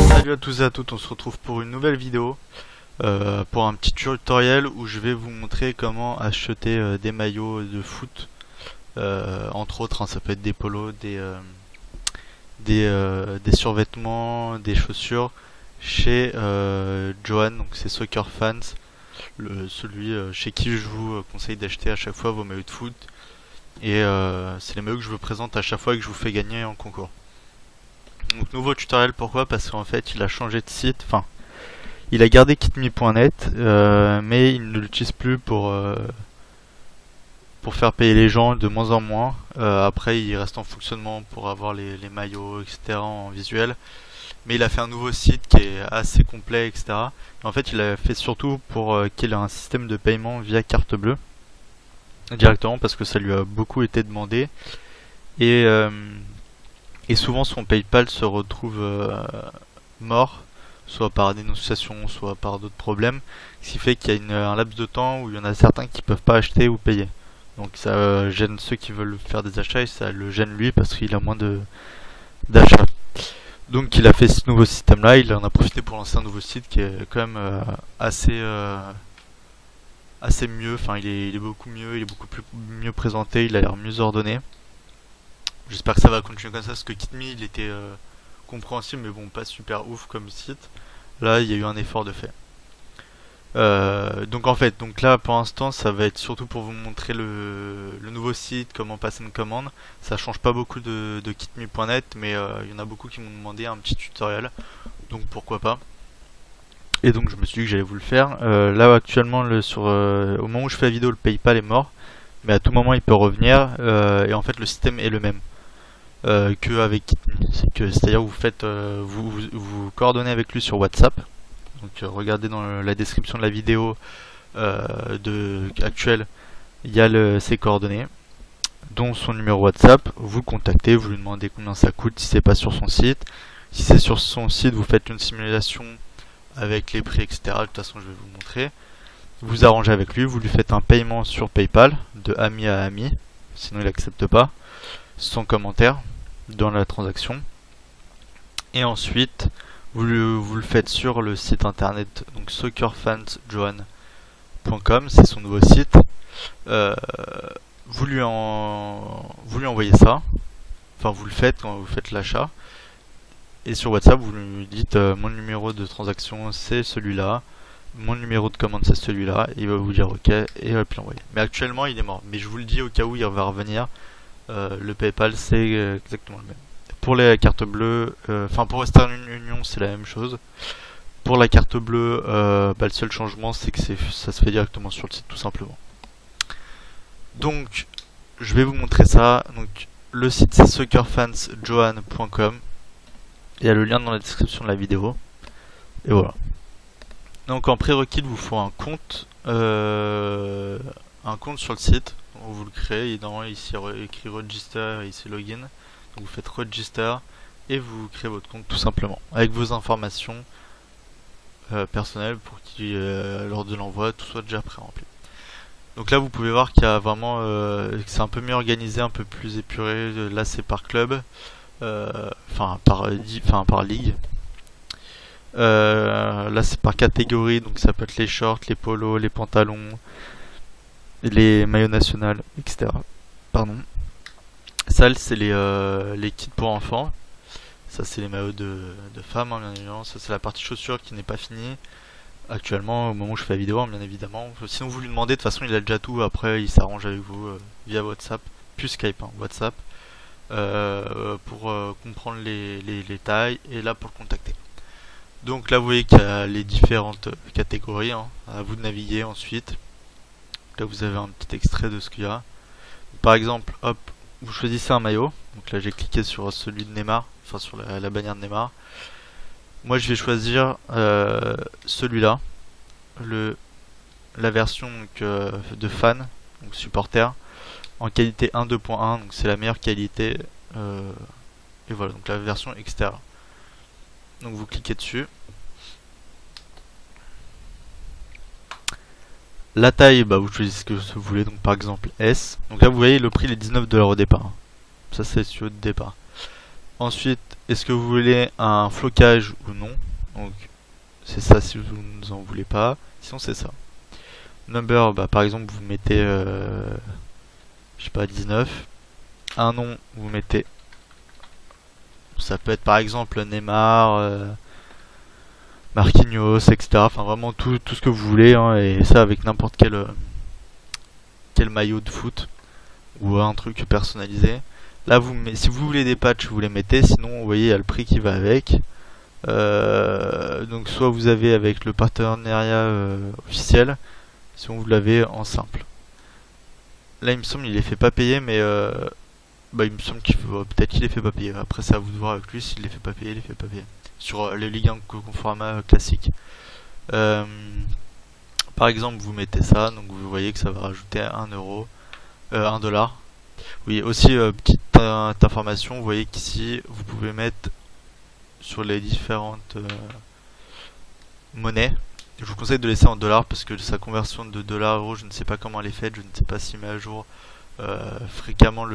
Salut à tous et à toutes, on se retrouve pour une nouvelle vidéo, pour un petit tutoriel où je vais vous montrer comment acheter des maillots de foot, entre autres, hein, ça peut être des polos, des survêtements, des chaussures, chez Johan, donc c'est Soccer Fans, celui chez qui je vous conseille d'acheter à chaque fois vos maillots de foot, et c'est les maillots que je vous présente à chaque fois et que je vous fais gagner en concours. Donc nouveau tutoriel, pourquoi? Parce qu'en fait il a changé de site, enfin il a gardé kitme.net mais il ne l'utilise plus pour faire payer les gens de moins en moins. Après il reste en fonctionnement pour avoir les maillots etc en visuel, mais il a fait un nouveau site qui est assez complet etc. Et en fait il a fait surtout pour qu'il ait un système de paiement via carte bleue directement, parce que ça lui a beaucoup été demandé, et souvent son PayPal se retrouve mort, soit par dénonciation, soit par d'autres problèmes, ce qui fait qu'il y a un laps de temps où il y en a certains qui peuvent pas acheter ou payer. Donc ça gêne ceux qui veulent faire des achats et ça le gêne lui parce qu'il a moins d'achats. Donc il a fait ce nouveau système là, il en a profité pour lancer un nouveau site qui est quand même assez mieux, enfin il est beaucoup mieux, il est beaucoup plus mieux présenté, il a l'air mieux ordonné. J'espère que ça va continuer comme ça, parce que Kitme il était compréhensible mais bon, pas super ouf comme site. Là il y a eu un effort de fait. Donc en fait, donc là pour l'instant ça va être surtout pour vous montrer le nouveau site, comment passer une commande. Ça change pas beaucoup de kitme.net, mais il y en a beaucoup qui m'ont demandé un petit tutoriel, donc pourquoi pas. Et donc je me suis dit que j'allais vous le faire. Là actuellement au moment où je fais la vidéo, le PayPal est mort, mais à tout moment il peut revenir, et en fait le système est le même qu'avec Kitme. C'est-à-dire vous faites vous coordonnez avec lui sur WhatsApp. Donc regardez dans la description de la vidéo actuelle, il y a ses coordonnées, dont son numéro WhatsApp. Vous le contactez, vous lui demandez combien ça coûte si c'est pas sur son site. Si c'est sur son site, vous faites une simulation avec les prix, etc. De toute façon, je vais vous montrer. Vous arrangez avec lui, vous lui faites un paiement sur PayPal de ami à ami, sinon il n'accepte pas, sans commentaire dans la transaction. Et ensuite, vous le faites sur le site internet, donc soccerfansjohan.com, c'est son nouveau site. Vous lui envoyez ça, enfin vous le faites quand vous faites l'achat, et sur WhatsApp vous lui dites mon numéro de transaction c'est celui-là, mon numéro de commande c'est celui-là, et il va vous dire ok et il va l'envoyer. Mais actuellement il est mort, mais je vous le dis au cas où il va revenir, le PayPal c'est exactement le même. Pour les cartes bleues, enfin pour Western Union c'est la même chose. Pour la carte bleue, le seul changement c'est que ça se fait directement sur le site tout simplement. Donc je vais vous montrer ça. Donc le site c'est soccerfansjohan.com. Il y a le lien dans la description de la vidéo. Et voilà. Donc en prérequis, il vous faut un compte sur le site. Donc, vous le créez, et dans ici écrit register et ici login. Donc vous faites register et vous créez votre compte tout simplement avec vos informations personnelles pour que lors de l'envoi tout soit déjà pré-rempli. Donc là vous pouvez voir qu'il y a vraiment c'est un peu mieux organisé, un peu plus épuré. Là c'est par club, par ligue. Là c'est par catégorie, donc ça peut être les shorts, les polos, les pantalons, les maillots nationaux, etc. Pardon. Ça c'est les kits pour enfants. Ça c'est les maillots de femmes, hein, bien évidemment. Ça c'est la partie chaussures qui n'est pas finie actuellement au moment où je fais la vidéo, hein, bien évidemment. Sinon vous lui demandez, de toute façon il a déjà tout. Après il s'arrange avec vous via WhatsApp, plus Skype, hein, WhatsApp, pour comprendre les tailles, et là pour le contacter. Donc là vous voyez qu'il y a les différentes catégories, hein. À vous de naviguer ensuite. Là vous avez un petit extrait de ce qu'il y a. Par exemple, hop, vous choisissez un maillot. Donc là j'ai cliqué sur celui de Neymar, enfin sur la bannière de Neymar. Moi je vais choisir celui-là, la version donc, de fan, donc supporter, en qualité 1.2.1, donc c'est la meilleure qualité. Et voilà, donc la version externe. Donc vous cliquez dessus. La taille, bah, vous choisissez ce que vous voulez, donc par exemple S. Donc là, vous voyez, le prix il est 19$ au départ. Ça, c'est sur le départ. Ensuite, est-ce que vous voulez un flocage ou non? Donc, c'est ça si vous ne en voulez pas. Sinon, c'est ça. Number, bah, par exemple, vous mettez, je sais pas, 19. Un nom, vous mettez. Ça peut être par exemple Neymar, Marquinhos, etc. Enfin, vraiment tout ce que vous voulez, hein, et ça avec n'importe quel maillot de foot ou un truc personnalisé. Là, si vous voulez des patchs, vous les mettez. Sinon, vous voyez, il y a le prix qui va avec. Donc, soit vous avez avec le partenariat officiel, sinon vous l'avez en simple. Là, il me semble qu'il les fait pas payer, mais bah, il me semble qu'il faut peut-être qu'il les fait pas payer. Après, c'est à vous de voir avec lui s'il les fait pas payer, il les fait pas payer. Sur les Ligue 1 Conforama classique. Euh, Par exemple, vous mettez ça, donc vous voyez que ça va rajouter 1€, 1$. Oui, aussi, petite information, vous voyez qu'ici, vous pouvez mettre sur les différentes monnaies. Je vous conseille de laisser en dollars parce que sa conversion de dollars à euros, je ne sais pas comment elle est faite, je ne sais pas s'il met à jour fréquemment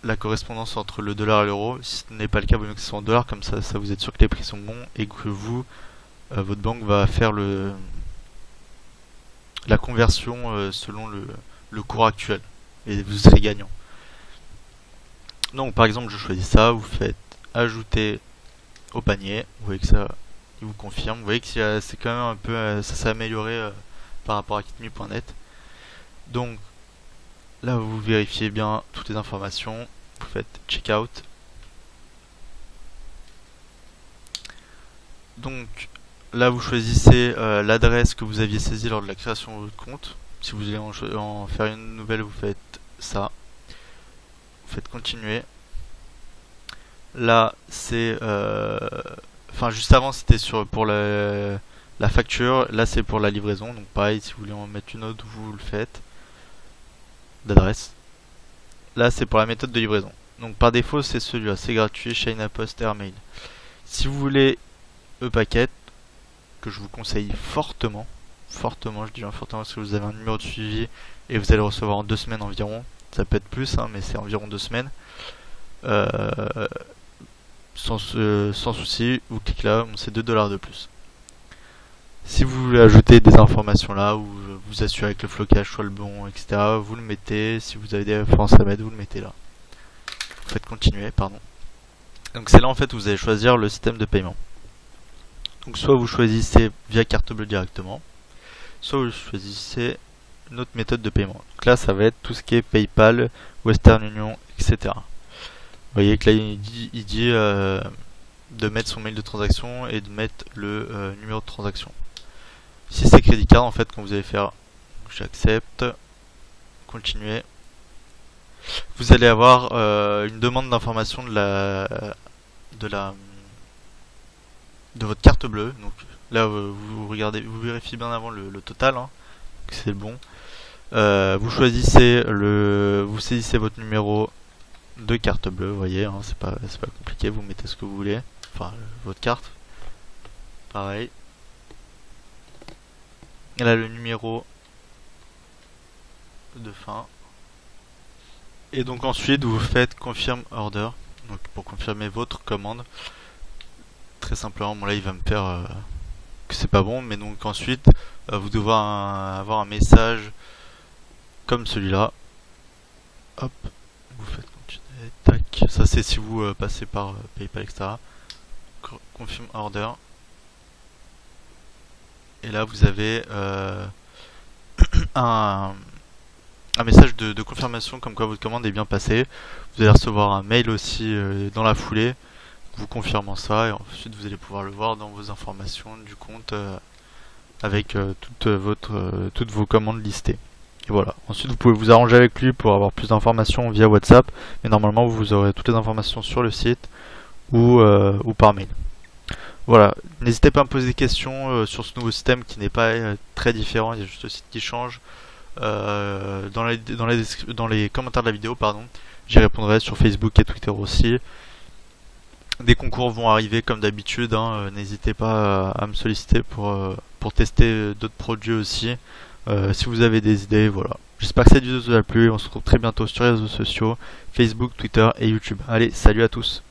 la correspondance entre le dollar et l'euro. Si ce n'est pas le cas, vous mieux que ce soit en dollars, comme ça vous êtes sûr que les prix sont bons et que vous, votre banque va faire la conversion selon le cours actuel et vous serez gagnant. Donc par exemple, je choisis ça, vous faites ajouter au panier, vous voyez que ça, il vous confirme, vous voyez que c'est quand même un peu, ça s'est amélioré par rapport à kitme.net. Donc là, vous vérifiez bien toutes les informations, vous faites checkout. Donc là, vous choisissez l'adresse que vous aviez saisie lors de la création de votre compte. Si vous voulez en faire une nouvelle, vous faites ça. Vous faites continuer. Là, c'est... Enfin, juste avant, c'était pour la facture. Là, c'est pour la livraison. Donc pareil, si vous voulez en mettre une autre, vous le faites. D'adresse. Là, c'est pour la méthode de livraison. Donc par défaut, c'est celui-là. C'est gratuit, China Post Airmail. Si vous voulez e-packet, que je vous conseille fortement, je dis fortement parce que vous avez un numéro de suivi et vous allez recevoir en 2 semaines environ. Ça peut être plus, hein, mais c'est environ 2 semaines. Sans souci, vous cliquez là, c'est 2$ de plus. Si vous voulez ajouter des informations là, ou vous assurer que le flocage soit le bon, etc., vous le mettez. Si vous avez des références à mettre, vous le mettez là. Vous faites continuer, pardon. Donc c'est là en fait où vous allez choisir le système de paiement. Donc soit vous choisissez via carte bleue directement, soit vous choisissez une autre méthode de paiement. Donc là ça va être tout ce qui est PayPal, Western Union, etc. Vous voyez que là il dit de mettre son mail de transaction et de mettre le numéro de transaction. Si c'est crédit card en fait, quand vous allez faire j'accepte, continuer, vous allez avoir une demande d'information de votre carte bleue. Donc là vous regardez, vous vérifiez bien avant le total, hein, que c'est le bon. Vous choisissez vous saisissez votre numéro de carte bleue, vous voyez, hein, c'est pas compliqué, vous mettez ce que vous voulez, enfin votre carte, pareil. Et là le numéro de fin. Et donc ensuite vous faites confirm order, donc pour confirmer votre commande. Très simplement, bon là il va me faire que c'est pas bon, mais donc ensuite vous devez avoir un message comme celui-là. Hop, vous faites continuer, tac. Ça c'est si vous passez par PayPal, etc. Confirm order. Et là vous avez un message de confirmation comme quoi votre commande est bien passée. Vous allez recevoir un mail aussi dans la foulée vous confirmant ça, et ensuite vous allez pouvoir le voir dans vos informations du compte avec toutes vos commandes listées. Et voilà. Ensuite vous pouvez vous arranger avec lui pour avoir plus d'informations via WhatsApp, mais normalement vous aurez toutes les informations sur le site ou par mail. Voilà, n'hésitez pas à me poser des questions sur ce nouveau système qui n'est pas très différent, il y a juste le site qui change. Dans les commentaires de la vidéo, pardon, j'y répondrai sur Facebook et Twitter aussi. Des concours vont arriver comme d'habitude, hein, n'hésitez pas à me solliciter pour pour tester d'autres produits aussi. Si vous avez des idées, voilà. J'espère que cette vidéo vous a plu. On se retrouve très bientôt sur les réseaux sociaux, Facebook, Twitter et YouTube. Allez, salut à tous.